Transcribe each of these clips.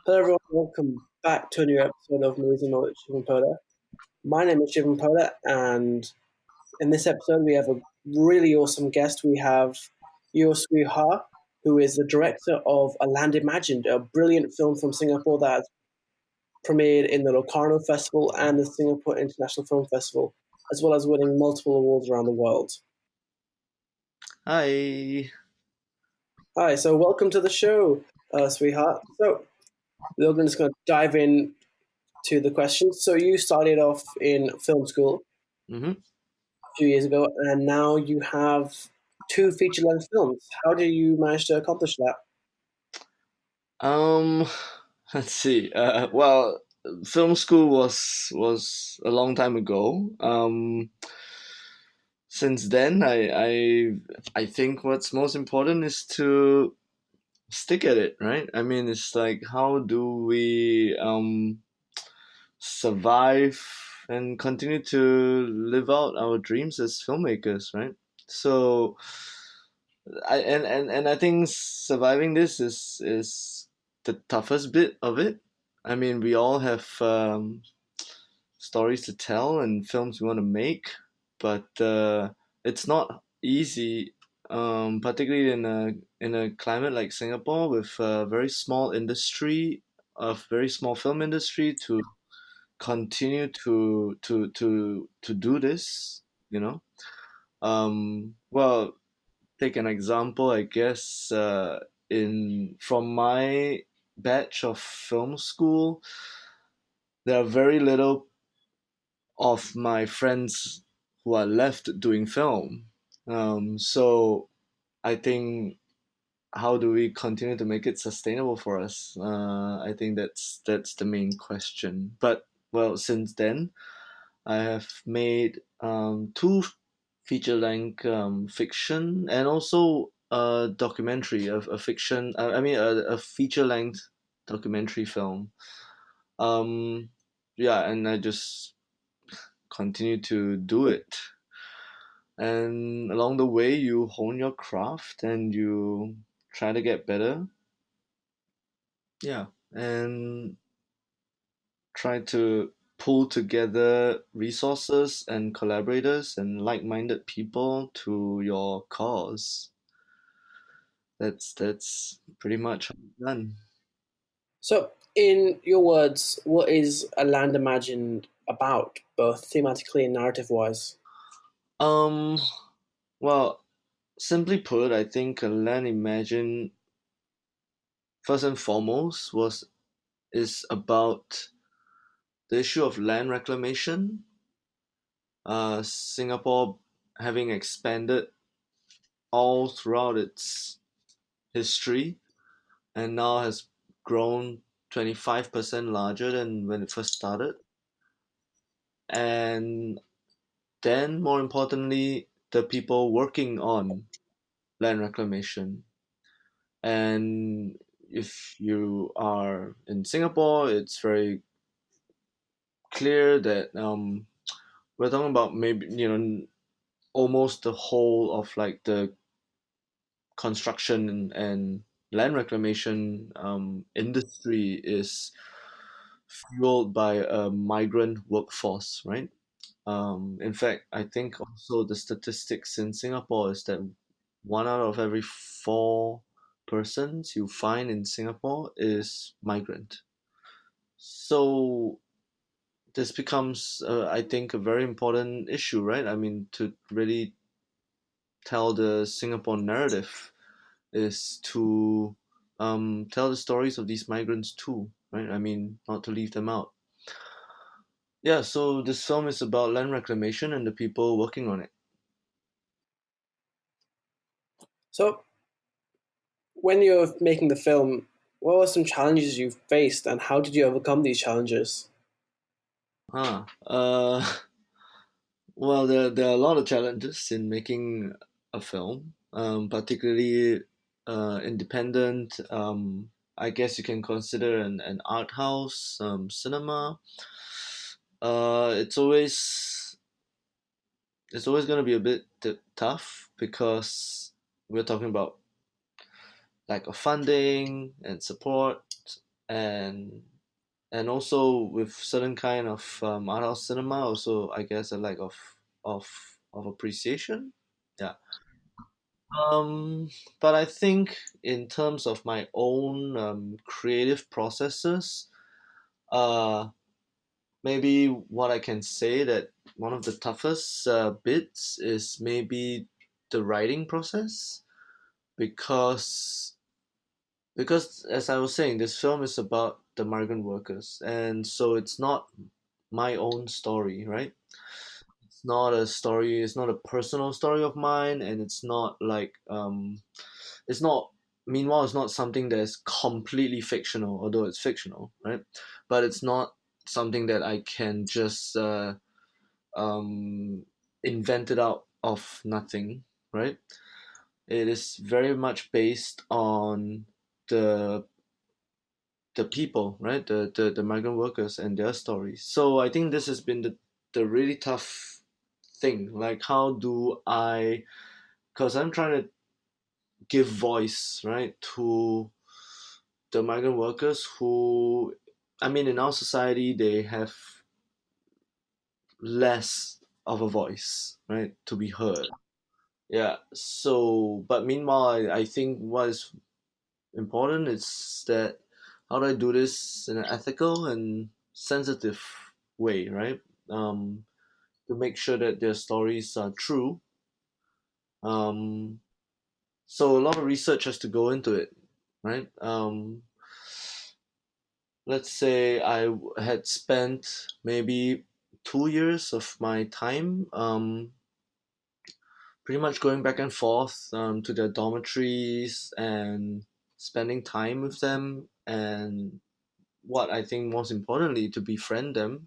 Hello everyone, welcome back to a new episode of Movies and Knowledge with Shivam Pota. My name is Shivam Pota, and in this episode we have a really awesome guest. We have Siew, who is the director of A Land Imagined, a brilliant film from Singapore that premiered in the Locarno Festival and the Singapore International Film Festival, as well as winning multiple awards around the world. Hi. Hi, so welcome to the show, sweetheart. So we're just going to dive in to the questions. So you started off in film school hmm a few years ago, and now you have two feature-length films. How did you manage to accomplish that? Um, let's see. Film school was a long time ago. Since then, I think what's most important is to stick at it, right? I mean, it's like how do we survive and continue to live out our dreams as filmmakers, right? So and I think surviving this is the toughest bit of it. I mean, we all have stories to tell and films we want to make, but it's not easy, particularly in a climate like Singapore with a very small industry, a very small film industry to continue to do this. You know, well, take an example, I guess, in from my batch of film school, there are very little of my friends who are left doing film. So I think how do we continue to make it sustainable for us? I think that's the main question. But well, since then, I have made two feature length fiction and also a documentary of a fiction. I mean, a feature length documentary film. Um, yeah, and I just continue to do it. And along the way, you hone your craft and you try to get better. Yeah, and try to pull together resources and collaborators and like-minded people to your cause. That's pretty much how it's done. So, in your words, what is A Land Imagined about, both thematically and narrative-wise? Um, well, simply put, I think Land Imagine first and foremost was is about the issue of land reclamation. Singapore having expanded all throughout its history and now has grown 25% larger than when it first started. And then, more importantly, the people working on land reclamation. And if you are in Singapore, it's very clear that we're talking about maybe almost the whole of like the construction and land reclamation industry is fueled by a migrant workforce, right? In fact, I think also the statistics in Singapore is that one out of every four persons you find in Singapore is migrant. So this becomes, I think, a very important issue, right? I mean, to really tell the Singapore narrative is to tell the stories of these migrants too, right? I mean, not to leave them out. Yeah, so this film is about land reclamation and the people working on it. So, when you're making the film, what were some challenges you faced, and how did you overcome these challenges? Ah, well, there are a lot of challenges in making a film, particularly independent. I guess you can consider an art house cinema. It's always going to be a bit tough because we're talking about lack of funding and support and also with certain kind of art house cinema, also I guess a lack of appreciation. Yeah. Um, but I think in terms of my own creative processes, uh, maybe what I can say that one of the toughest bits is maybe the writing process, because as I was saying, this film is about the migrant workers, and so it's not my own story, right? It's not a story. It's not a personal story of mine, and it's not like it's not. Meanwhile, it's not something that's completely fictional, although it's fictional, right? But it's not something that I can just um, invent it out of nothing, right? It is very much based on the people, right? The migrant workers and their stories. So I think this has been the really tough thing. Like, how do I? Because I'm trying to give voice, right, to the migrant workers who, I mean, in our society, they have less of a voice, right, to be heard. Yeah. So, but meanwhile, I think what is important is that how do I do this in an ethical and sensitive way, right? Um, to make sure that their stories are true. Um, so a lot of research has to go into it, right? Let's say had spent maybe 2 years of my time pretty much going back and forth to their dormitories and spending time with them, and what I think most importantly, to befriend them.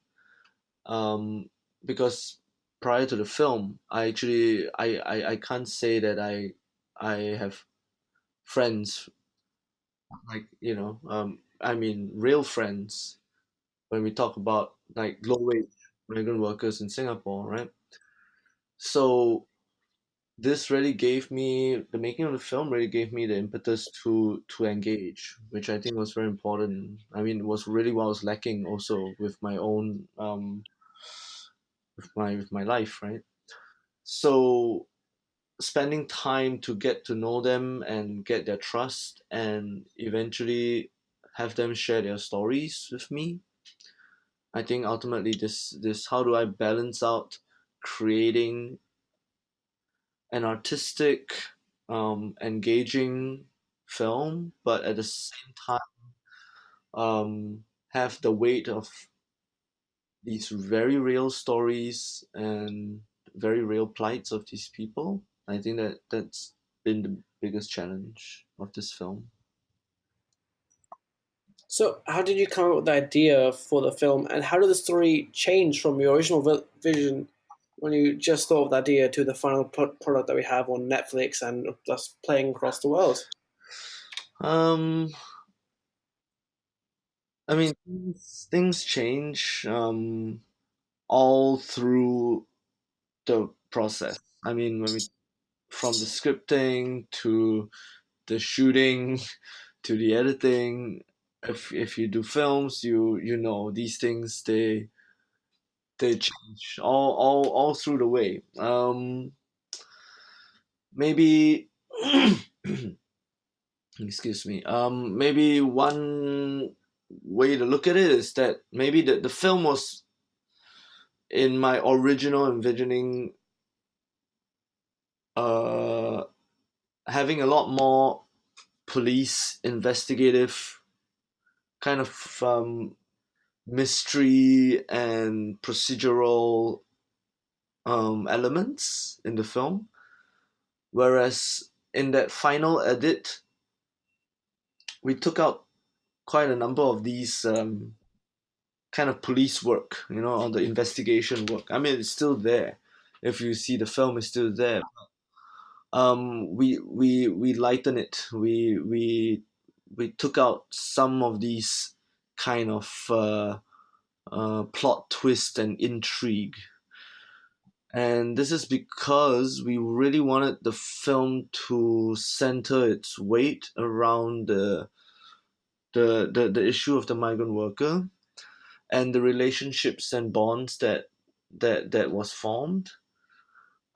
Um, because prior to the film, I actually I can't say that I have friends, like, I mean real friends, when we talk about like low wage migrant workers in Singapore, right? So this really gave me the making of the film really gave me the impetus to engage, which I think was very important. I mean, it was really what I was lacking also with my own with my life, right? So spending time to get to know them and get their trust, and eventually have them share their stories with me. I think ultimately this how do I balance out creating an artistic, engaging film, but at the same time have the weight of these very real stories and very real plights of these people. I think that's been the biggest challenge of this film. So, how did you come up with the idea for the film, and how did the story change from your original vision when you just thought of the idea to the final product that we have on Netflix and just playing across the world? Um, I mean, things change all through the process. I mean, from the scripting to the shooting to the editing. If you do films, you know these things, they change all through the way. Maybe excuse me. Maybe one way to look at it is that maybe the film was in my original envisioning, uh, having a lot more police investigative kind of mystery and procedural elements in the film, whereas in that final edit, we took out quite a number of these kind of police work, on the investigation work. I mean, it's still there. If you see the film, is still there. We lighten it. We took out some of these kind of plot twist and intrigue. And this is because we really wanted the film to center its weight around the issue of the migrant worker and the relationships and bonds that was formed.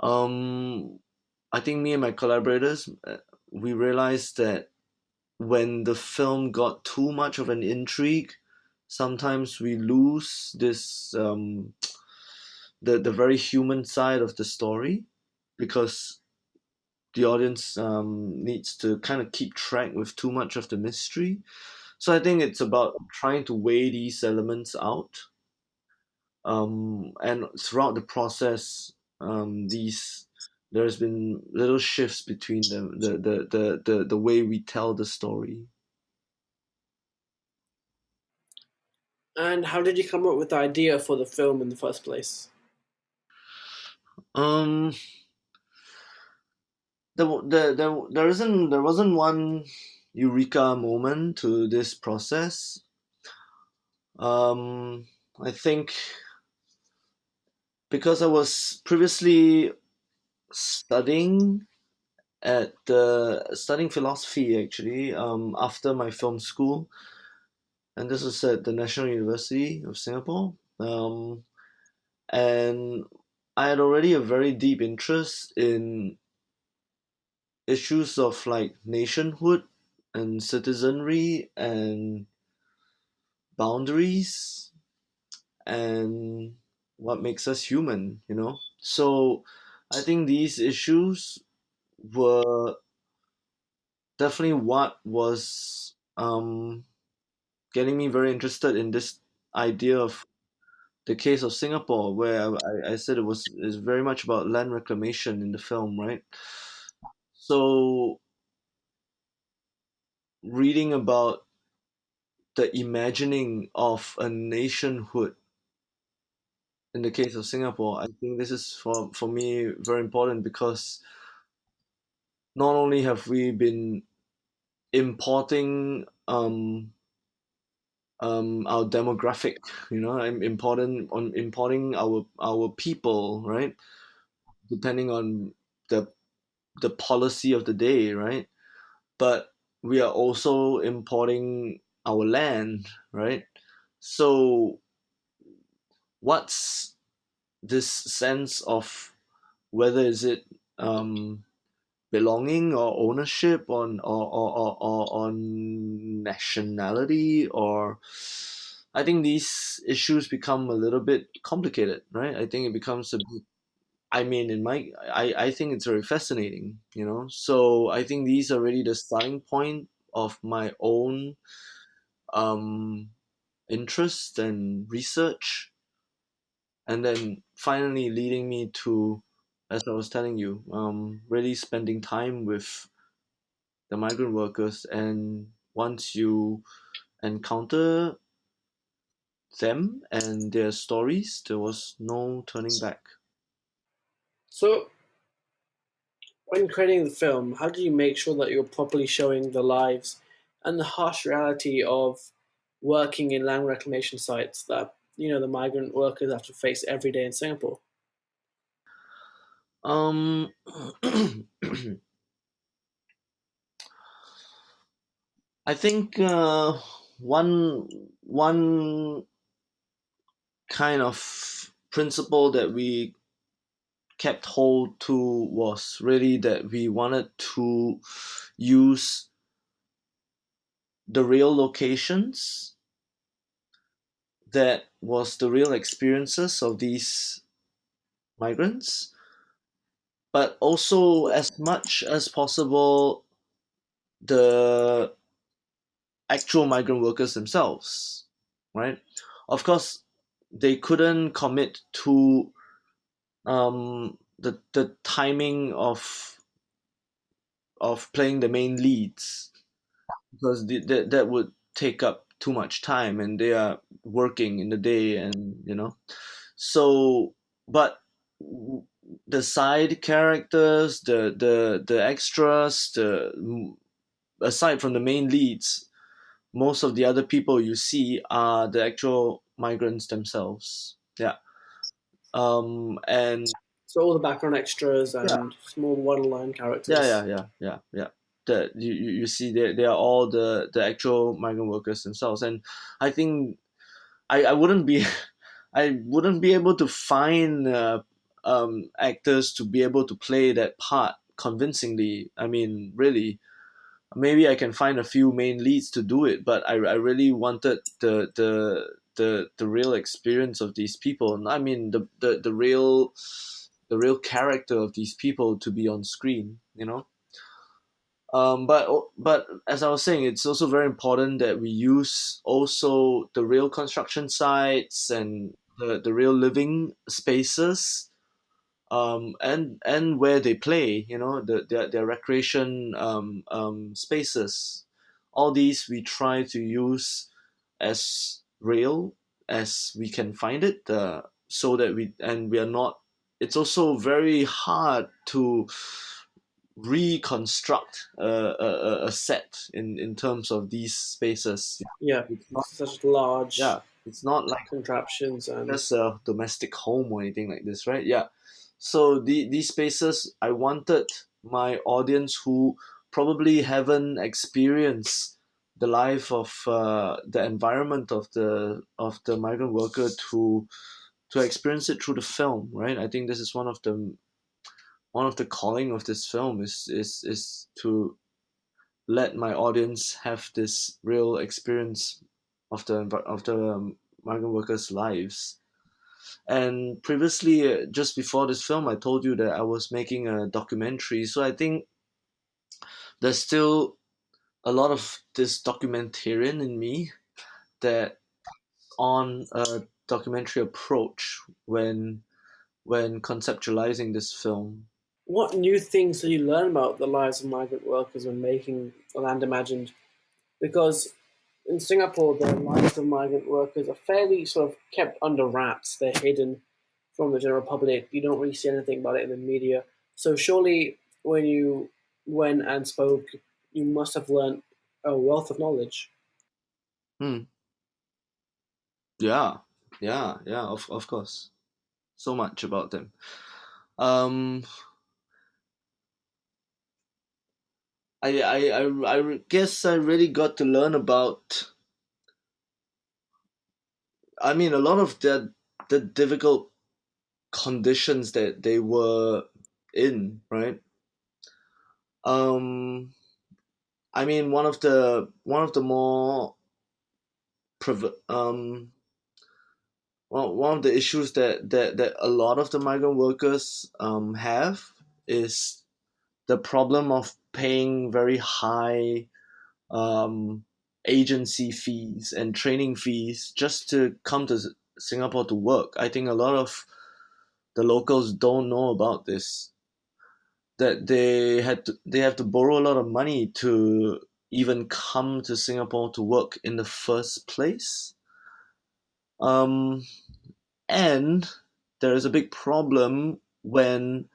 Um, I think me and my collaborators, we realized that when the film got too much of an intrigue, sometimes we lose this the very human side of the story, because the audience needs to kind of keep track with too much of the mystery. So I think it's about trying to weigh these elements out, and throughout the process, these there's been little shifts between the way we tell the story. And how did you come up with the idea for the film in the first place? Um, there wasn't one eureka moment to this process. I think because I was previously studying studying philosophy, actually, after my film school, and this was at the National University of Singapore. And I had already a very deep interest in issues of like nationhood and citizenry and boundaries and what makes us human, you know? So I think these issues were definitely what was getting me very interested in this idea of the case of Singapore, where I said it was is very much about land reclamation in the film, right? So reading about the imagining of a nationhood in the case of Singapore, I think this is for me very important, because not only have we been importing our demographic, I'm important on importing our people, right? Depending on the the policy of the day, right? But we are also importing our land, right? So what's this sense of whether is it belonging or ownership or on nationality, or I think these issues become a little bit complicated, right? I think it becomes a bit, I mean, I think it's very fascinating, so I think these are really the starting point of my own um interest and research, and then finally leading me to, as I was telling you, really spending time with the migrant workers. And once you encounter them and their stories, there was no turning back. So, when creating the film, how do you make sure that you're properly showing the lives and the harsh reality of working in land reclamation sites that the migrant workers have to face every day in Singapore? Um, I think one kind of principle that we kept hold to was really that we wanted to use the real locations, that was the real experiences of these migrants, but also as much as possible the actual migrant workers themselves, right? Of course, they couldn't commit to the timing of playing the main leads, because that would take up too much time, and they are working in the day, and so, but the side characters, the extras, aside from the main leads, most of the other people you see are the actual migrants themselves. Yeah. And So all the background extras yeah, and small waterline yeah, characters. yeah, yeah, yeah, yeah. that you see they are all the actual migrant workers themselves. And I think I wouldn't be I wouldn't be able to find actors to be able to play that part convincingly. I mean, really, maybe I can find a few main leads to do it, but I really wanted the real experience of these people. I mean, the real character of these people to be on screen. You know. But as I was saying, it's also very important that we use also the real construction sites and the real living spaces, and where they play, their recreation spaces. All these we try to use as real as we can find it, so that we are not. It's also very hard to reconstruct a set in terms of these spaces. Yeah, It's not, such large yeah, it's not like contraptions and just a domestic home or anything like this, right? Yeah. So these spaces, I wanted my audience who probably haven't experienced the life of the environment of the migrant worker to experience it through the film, right? I think this is one of the calling of this film is to let my audience have this real experience of the migrant workers' lives. And previously, just before this film, I told you that I was making a documentary. So I think there's still a lot of this documentarian in me that on a documentary approach when conceptualizing this film. what new things did you learn about the lives of migrant workers when making The Land Imagined? Because in Singapore, the lives of migrant workers are fairly sort of kept under wraps. They're hidden from the general public. You don't really see anything about it in the media. So surely, when you went and spoke, you must have learned a wealth of knowledge. Hmm. Yeah, yeah. Of course, so much about them. Um, I guess I really got to learn about. I mean, a lot of the difficult conditions that they were in, right? Um, I mean, one of the more um, one of the issues that a lot of the migrant workers have is the problem of paying very high um, agency fees and training fees just to come to Singapore to work. I think a lot of the locals don't know about this. That they have to borrow a lot of money to even come to Singapore to work in the first place. Um, and there is a big problem when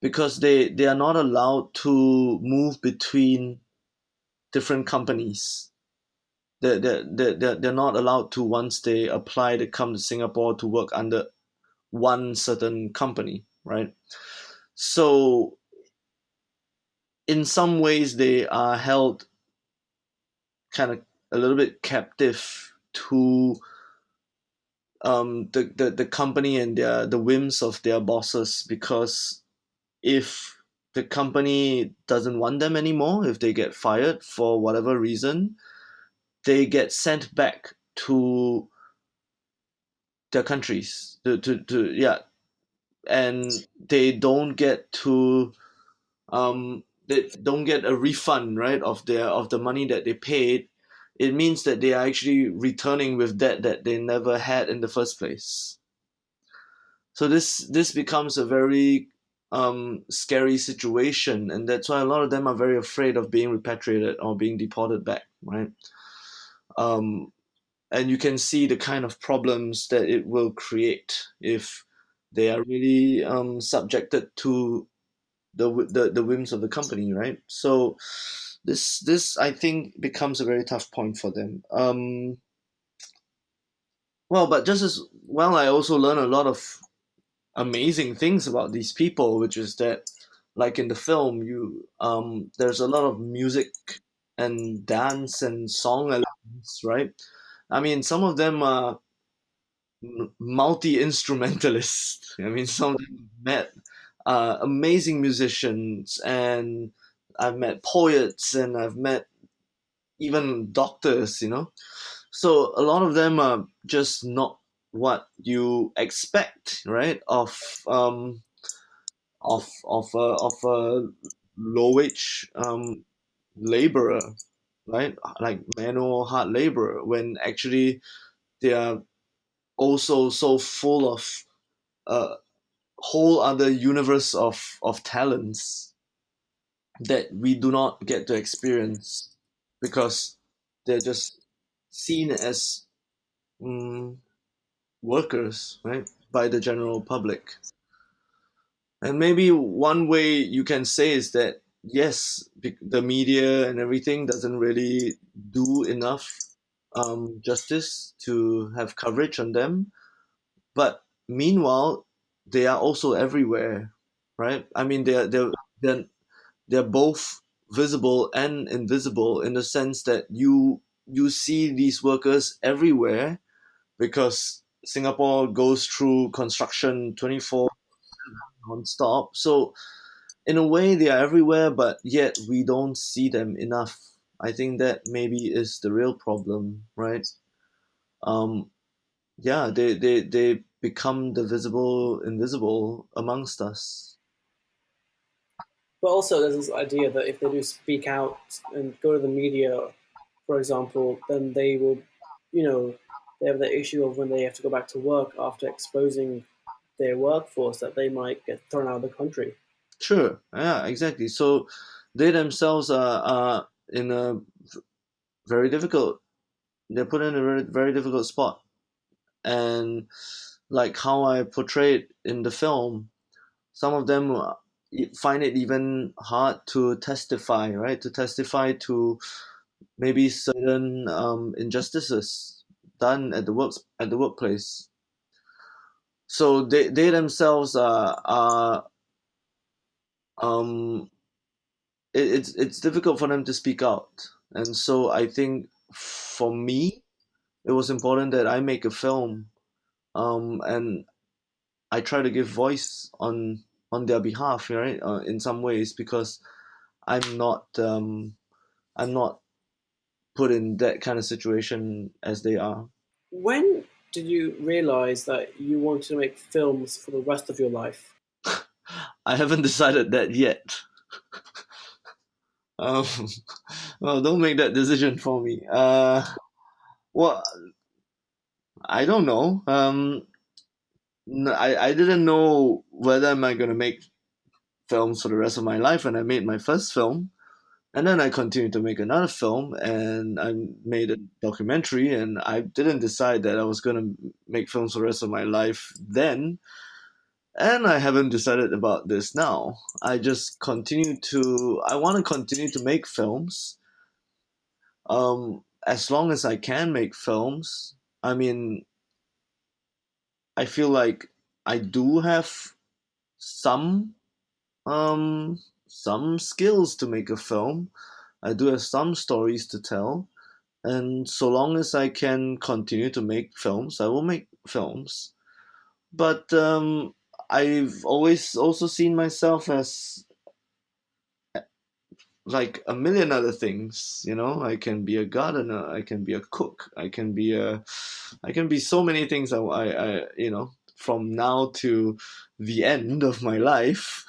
because they are not allowed to move between different companies. They're not allowed to once they apply to come to Singapore to work under one certain company, right? So in some ways they are held kind of a little bit captive to the company and the whims of their bosses, because if the company doesn't want them anymore, if they get fired for whatever reason, they get sent back to their countries to yeah, and they don't get a refund, right, of the money that they paid. It means that they are actually returning with debt that they never had in the first place. So this becomes a very scary situation, and that's why a lot of them are very afraid of being repatriated or being deported back, right? Um, and you can see the kind of problems that it will create if they are really subjected to the whims of the company, right? So this I think becomes a very tough point for them. Well, but just as well, I also learn a lot of amazing things about these people, which is that like in the film, you there's a lot of music and dance and song elements, right? I mean, some of them are multi instrumentalists. I mean, some of them met amazing musicians, and I've met poets, and I've met even doctors. So a lot of them are just not what you expect, right? Of a low wage laborer, right? Like manual hard laborer, when actually they are also so full of a whole other universe of talents that we do not get to experience because they're just seen as mm, workers, right, by the general public. And maybe one way you can say is that yes, the media and everything doesn't really do enough justice to have coverage on them. But meanwhile, they are also everywhere, right? I mean, they're they're both visible and invisible in the sense that you see these workers everywhere because Singapore goes through construction 24 non-stop. So in a way, they are everywhere, but yet we don't see them enough. I think that maybe is the real problem, right? Um, yeah, they become the visible invisible amongst us. But also, there's this idea that if they do speak out and go to the media, for example, then they will, you know, they have the issue of when they have to go back to work after exposing their workforce that they might get thrown out of the country. Sure, yeah, exactly. So they themselves are in a very difficult. They're put in a very, very difficult spot, and like how I portrayed in the film, some of them find it even hard to testify, right? To testify to maybe certain injustices done at the workplace. So they themselves are um, it's difficult for them to speak out, and so I think for me it was important that I make a film, and I try to give voice on their behalf, right? In some ways, because I'm not I'm not put in that kind of situation as they are. When did you realize that you wanted to make films for the rest of your life? I haven't decided that yet. Um, well, don't make that decision for me. Well, I don't know. I didn't know whether am I gonna make films for the rest of my life, and I made my first film, and then I continued to make another film, and I made a documentary, and I didn't decide that I was gonna make films for the rest of my life then, and I haven't decided about this now. I just continue to. I want to continue to make films. As long as I can make films. I mean, I feel like I do have some some skills to make a film. I do have some stories to tell, and so long as I can continue to make films, I will make films. But I've always also seen myself as like a million other things. I can be a gardener, I can be a cook, I can be so many things. From now to the end of my life.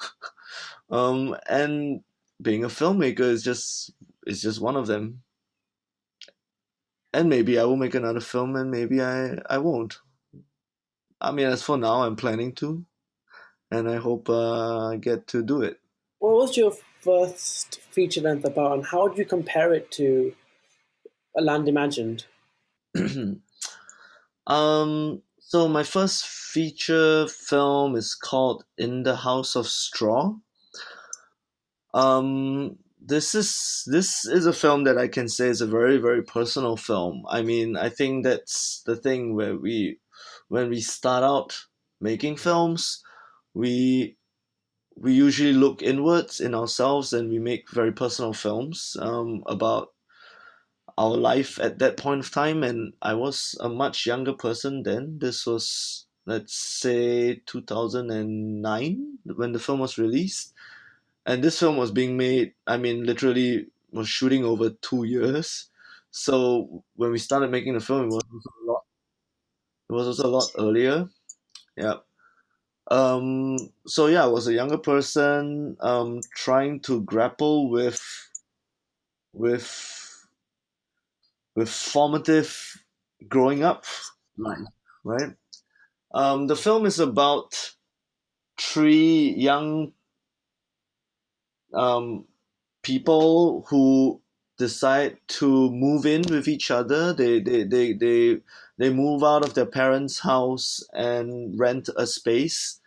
And being a filmmaker is just one of them. And maybe I will make another film, and maybe I won't. I mean, as for now, I'm planning to, and I hope I get to do it. What was your first feature length about, and how would you compare it to A Land Imagined? So my first feature film is called In the House of Straw. This is a film that I can say is a very, very personal film. I mean, I think that's the thing where when we start out making films, we we usually look inwards in ourselves and we make very personal films about our life at that point of time. And I was a much younger person then. This was, let's say, 2009 when the film was released. And this film was being made, I mean, literally was shooting over 2 years. So when we started making the film, it was also a lot earlier. Yeah. So yeah, I was a younger person, trying to grapple with with formative growing up life, right? The film is about three young um, people who decide to move in with each other. They move out of their parents' house and rent a space.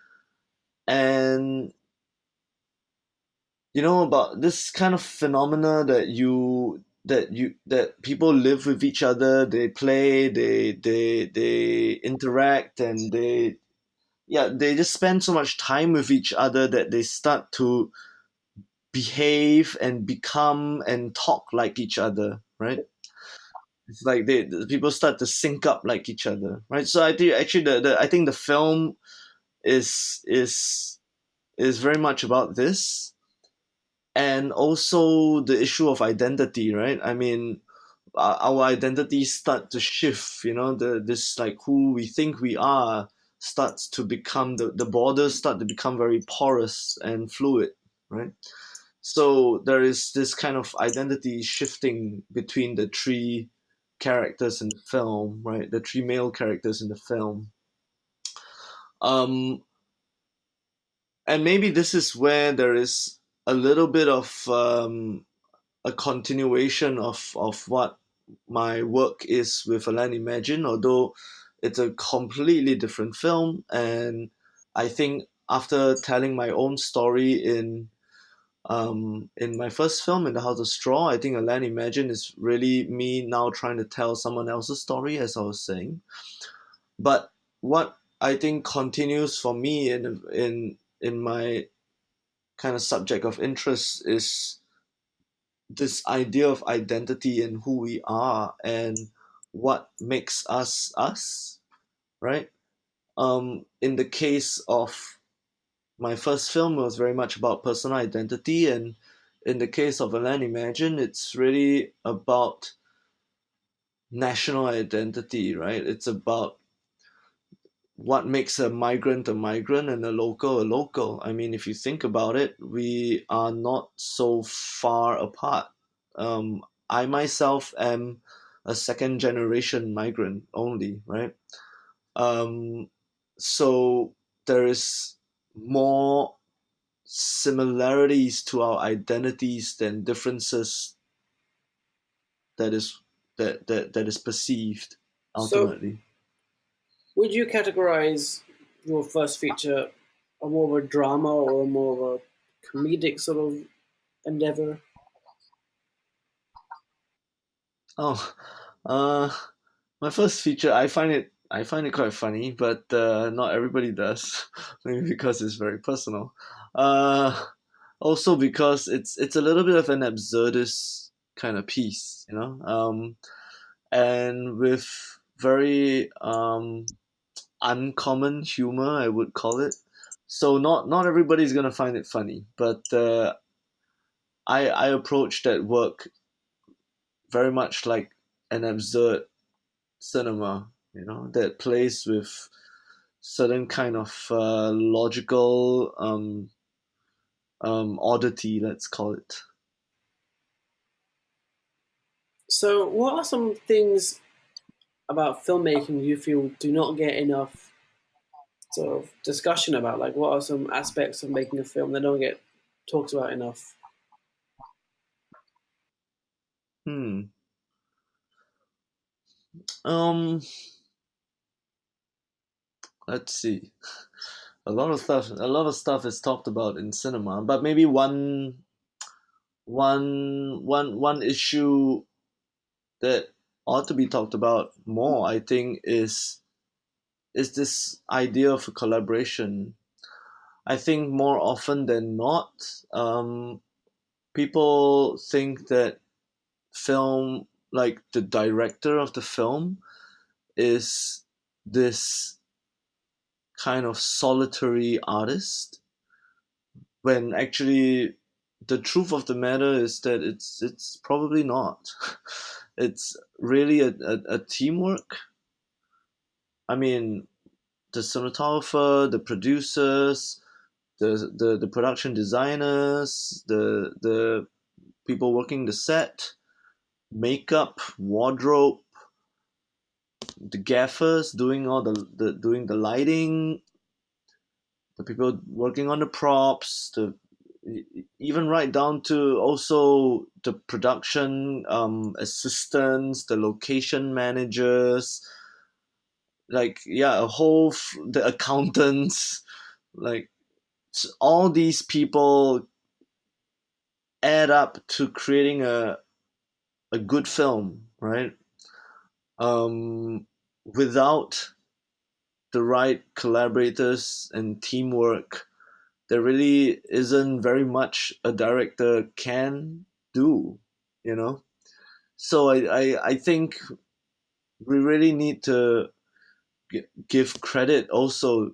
And you know about this kind of phenomena that people live with each other, they play, they interact, and they just spend so much time with each other that they start to behave and become and talk like each other, right? It's like the people start to sync up like each other, right? So I think actually I think the film is is is very much about this, and also the issue of identity, right? I mean, our identities start to shift, you know, this like who we think we are starts to become, the borders start to become very porous and fluid, right? So there is this kind of identity shifting between the three characters in the film, right? The three male characters in the film. Um, and maybe this is where there is a little bit of a continuation of what my work is with Alan Imagine, although it's a completely different film. And I think after telling my own story in my first film, in The House of Straw, I think A Land Imagine is really me now trying to tell someone else's story, as I was saying. But what I think continues for me in my kind of subject of interest is this idea of identity and who we are and what makes us us, right? In the case of my first film was very much about personal identity, and in the case of A Land Imagine, it's really about national identity, right? It's about what makes a migrant and a local. I mean, if you think about it, we are not so far apart. I myself am a second generation migrant only, right? Um, so there is more similarities to our identities than differences that is that is perceived So, ultimately. would you categorize your first feature a more of a drama or more of a comedic sort of endeavor? Oh, uh, my first feature, I find it quite funny, but not everybody does. Maybe because it's very personal. Uh, Also because it's a little bit of an absurdist kind of piece, you know, and with very uncommon humor, I would call it. So not everybody's gonna find it funny, but I approach that work very much like an absurd cinema, you know, that plays with certain kind of logical oddity, let's call it. So, what are some things about filmmaking you feel do not get enough sort of discussion about? Like, what are some aspects of making a film that don't get talked about enough? Hmm. Um. Let's see. A lot of stuff is talked about in cinema, but maybe one issue that ought to be talked about more, I think, is this idea of a collaboration. I think more often than not, people think that film, like the director of the film, is this kind of solitary artist, when actually the truth of the matter is that it's probably not. It's really a teamwork. I mean, the cinematographer, the producers, the production designers, the people working the set, makeup, wardrobe, the gaffers doing all the doing the lighting, the people working on the props, the even right down to also the production assistants, the location managers, like yeah, the accountants, like all these people add up to creating a good film, right? Without the right collaborators and teamwork, there really isn't very much a director can do, you know. So I think we really need to give credit also,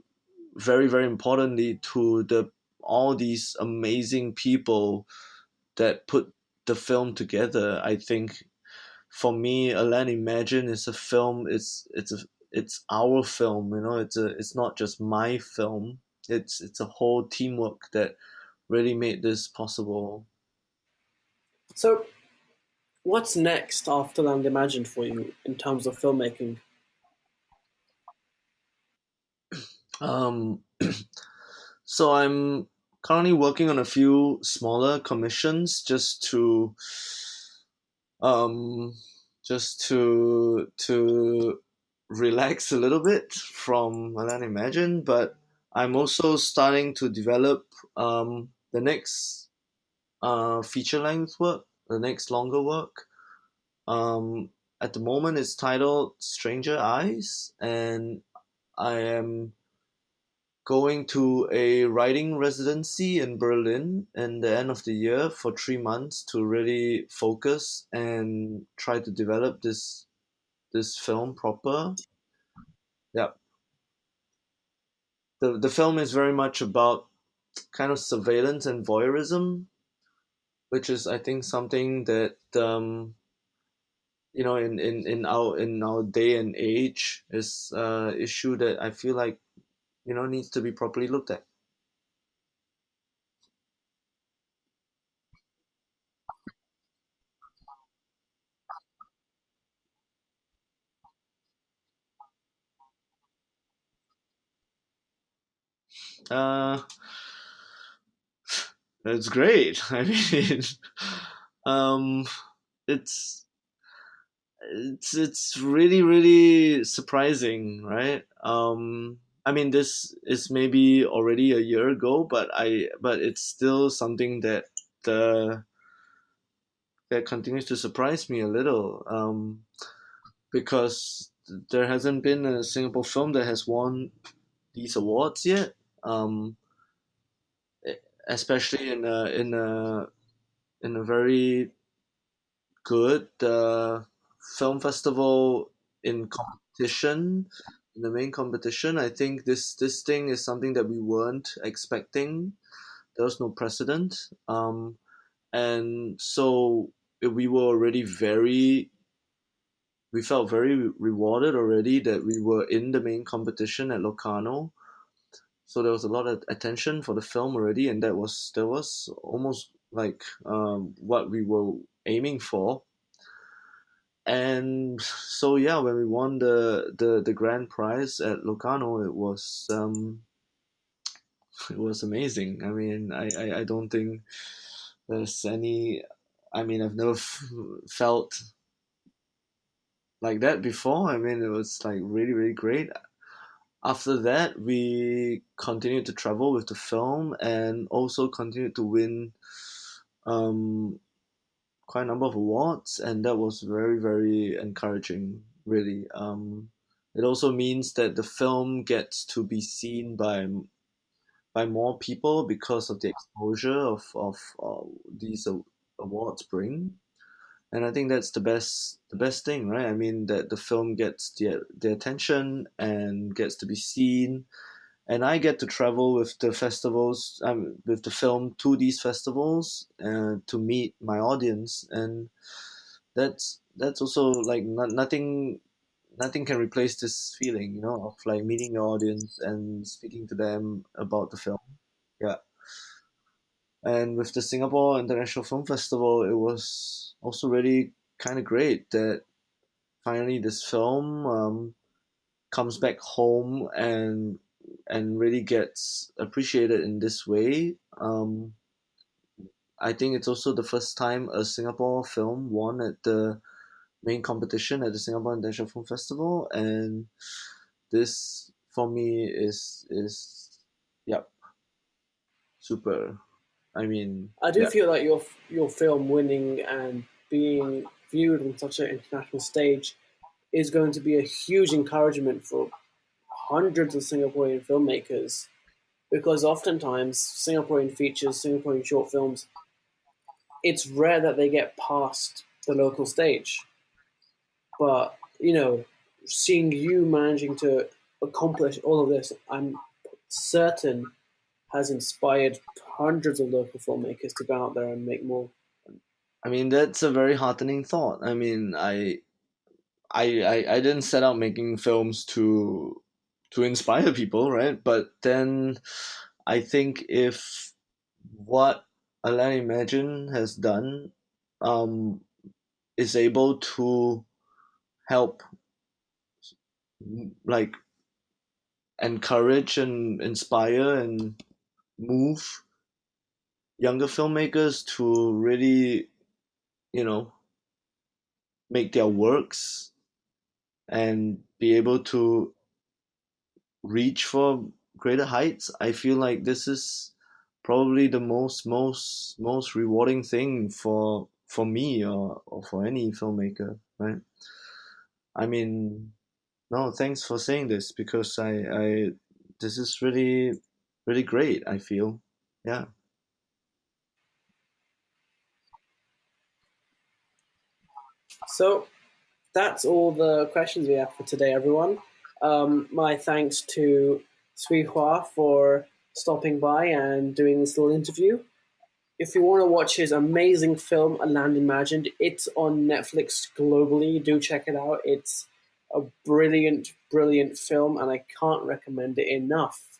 very very importantly, to the all these amazing people that put the film together. I think for me, A Land Imagine is a film. It's our film. You know, it's not just my film. It's a whole teamwork that really made this possible. So, what's next after Land Imagined for you in terms of filmmaking? Um, so I'm currently working on a few smaller commissions, um, just to relax a little bit from Milan Imagine, but I'm also starting to develop the next feature length work, the next longer work. Um, at the moment, it's titled Stranger Eyes, and I am going to a writing residency in Berlin in the end of the year for 3 months to really focus and try to develop this film proper. Yeah, the film is very much about kind of surveillance and voyeurism, which is I think something that in our day and age is issue that I feel like needs to be properly looked at. Uh, it's great. I mean, um, it's it's really really surprising, right? I mean, this is maybe already a year ago, but it's still something uh, that continues to surprise me a little, because there hasn't been a Singapore film that has won these awards yet. Um, Especially in a very good film festival in competition, in the main competition. I think this thing is something that we weren't expecting. There was no precedent, and so we were already very. We felt very rewarded already that we were in the main competition at Locarno. So there was a lot of attention for the film already, and that was almost like what we were aiming for. And so yeah, when we won the grand prize at Locarno, it was amazing. I mean, I don't think there's any. I mean, I've never felt like that before. I mean, it was like really really great. After that, we continued to travel with the film and also continued to win um, quite a number of awards, and that was very, very encouraging, really. It also means that the film gets to be seen by by more people because of the exposure of these awards bring. And I think that's the best thing, right? I mean that the film gets the attention and gets to be seen, and I get to travel with the festivals, with the film to these festivals, to meet my audience, and that's also like nothing can replace this feeling, of like meeting your audience and speaking to them about the film. Yeah, and with the Singapore International Film Festival, it was also really kind of great that finally this film comes back home and really gets appreciated in this way. I think it's also the first time a Singapore film won at the main competition at the Singapore International Film Festival, and this for me is yep, super. I mean, I do yeah. feel like your film winning and being viewed on such an international stage is going to be a huge encouragement for hundreds of Singaporean filmmakers, because oftentimes Singaporean features, Singaporean short films, it's rare that they get past the local stage. But seeing you managing to accomplish all of this, I'm certain has inspired hundreds of local filmmakers to go out there and make more. I mean, that's a very heartening thought. I mean, I didn't set out making films to inspire people, right? But then I think if what Alain Imagine has done um, is able to help, like, encourage and inspire and move younger filmmakers to really, you know, make their works and be able to reach for greater heights, I feel like this is probably the most rewarding thing for me or for any filmmaker, right? I mean, no, thanks for saying this because I this is really great, I feel. Yeah. So that's all the questions we have for today, everyone. My thanks to Sui Hua for stopping by and doing this little interview. If you want to watch his amazing film, A Land Imagined, it's on Netflix globally. Do check it out. It's a brilliant, brilliant film, and I can't recommend it enough.